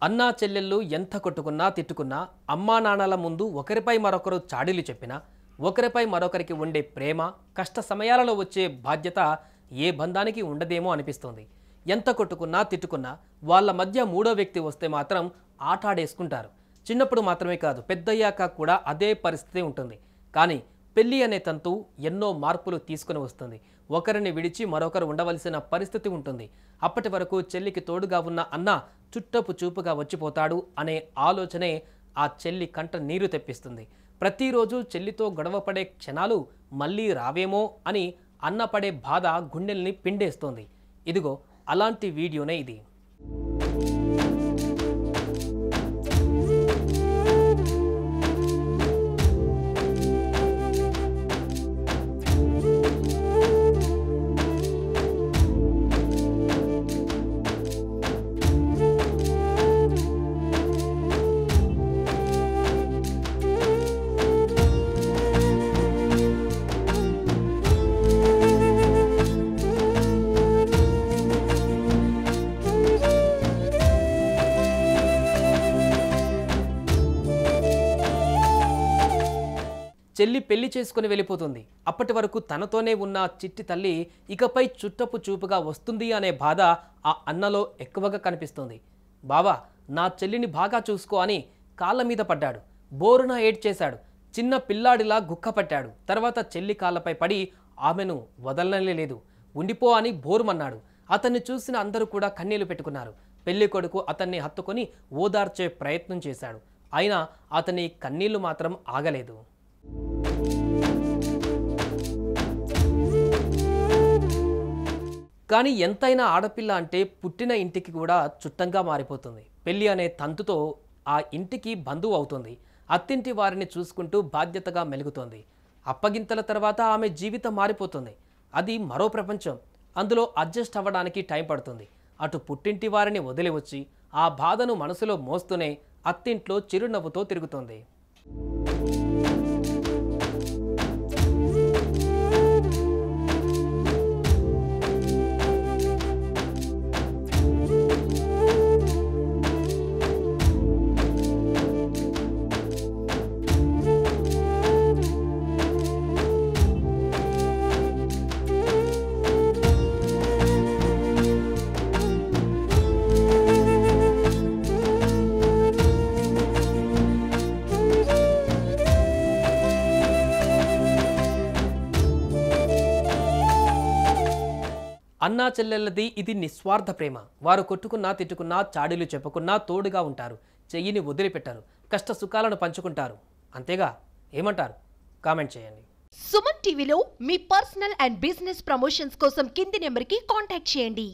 అన్నా చెల్లెళ్ళు ఎంత కొట్టుకున్నా తిట్టుకున్నా అమ్మా నాన్నల ముందు ఒకరిపై మరొకరు చాడీలు చెప్పినా ఒకరిపై మరొకరికి ఉండే ప్రేమ కష్ట సమయాలలో వచ్చే బాధ్యత ఏ బంధానికి ఉండదేమో అనిపిస్తుంది. ఎంత కొట్టుకున్నా తిట్టుకున్నా వాళ్ళ మధ్య మూడో వ్యక్తి వస్తే మాత్రం ఆటాడేసుకుంటారు. చిన్నప్పుడు మాత్రమే కాదు, పెద్దయ్యాక కూడా అదే పరిస్థితి ఉంటుంది. కానీ పెళ్లి అనే తంతు ఎన్నో మార్పులు తీసుకుని వస్తుంది. ఒకరిని విడిచి మరొకరు ఉండవలసిన పరిస్థితి ఉంటుంది. అప్పటి వరకు చెల్లికి తోడుగా ఉన్న అన్న చుట్టపు చూపుగా వచ్చిపోతాడు అనే ఆలోచనే ఆ చెల్లి కంట నీరు తెప్పిస్తుంది. ప్రతిరోజు చెల్లితో గొడవపడే క్షణాలు మళ్ళీ రావేమో అని అన్న పడే బాధ గుండెల్ని పిండేస్తోంది. ఇదిగో అలాంటి వీడియోనే ఇది. చెల్లి పెళ్లి చేసుకుని వెళ్ళిపోతుంది. అప్పటి వరకు తనతోనే ఉన్న చిట్టి తల్లి ఇకపై చుట్టపు చూపుగా వస్తుంది అనే బాధ ఆ అన్నలో ఎక్కువగా కనిపిస్తుంది. బావా, నా చెల్లిని బాగా చూసుకో అని కాళ్ళ మీద పడ్డాడు. బోరున ఏడ్చేశాడు. చిన్న పిల్లాడిలా గుక్కపట్టాడు. తర్వాత చెల్లి కాళ్ళపై పడి ఆమెను వదలలేదు. ఉండిపో అని బోరుమన్నాడు. అతన్ని చూసిన అందరూ కూడా కన్నీళ్లు పెట్టుకున్నారు. పెళ్లి కొడుకు అతన్ని హత్తుకొని ఓదార్చే ప్రయత్నం చేశాడు. అయినా అతని కన్నీళ్లు మాత్రం ఆగలేదు. కానీ ఎంతైనా ఆడపిల్ల అంటే పుట్టిన ఇంటికి కూడా చుట్టంగా మారిపోతుంది. పెళ్లి అనే తంతుతో ఆ ఇంటికి బంధువు అవుతుంది. అత్తింటి వారిని చూసుకుంటూ బాధ్యతగా మెలుగుతోంది. అప్పగింతల తర్వాత ఆమె జీవితం మారిపోతుంది. అది మరో ప్రపంచం. అందులో అడ్జస్ట్ అవ్వడానికి టైం పడుతుంది. అటు పుట్టింటి వారిని వదిలి వచ్చి ఆ బాధను మనసులో మోస్తూనే అత్తింట్లో చిరునవ్వుతో తిరుగుతోంది. అన్నా చెల్లెళ్ళది ఇది నిస్వార్థ ప్రేమ. వారు కొట్టుకున్నా తిట్టుకున్నా చాడీలు చెప్పుకున్నా తోడుగా ఉంటారు. చెయ్యిని వదిలిపెట్టారు. కష్ట సుఖాలను పంచుకుంటారు. అంతేగా, ఏమంటారు? కామెంట్ చేయండి. సుమన్ టీవీలో మీ పర్సనల్ అండ్ బిజినెస్ ప్రమోషన్స్ కోసం కింది నెంబర్కి కాంటాక్ట్ చేయండి.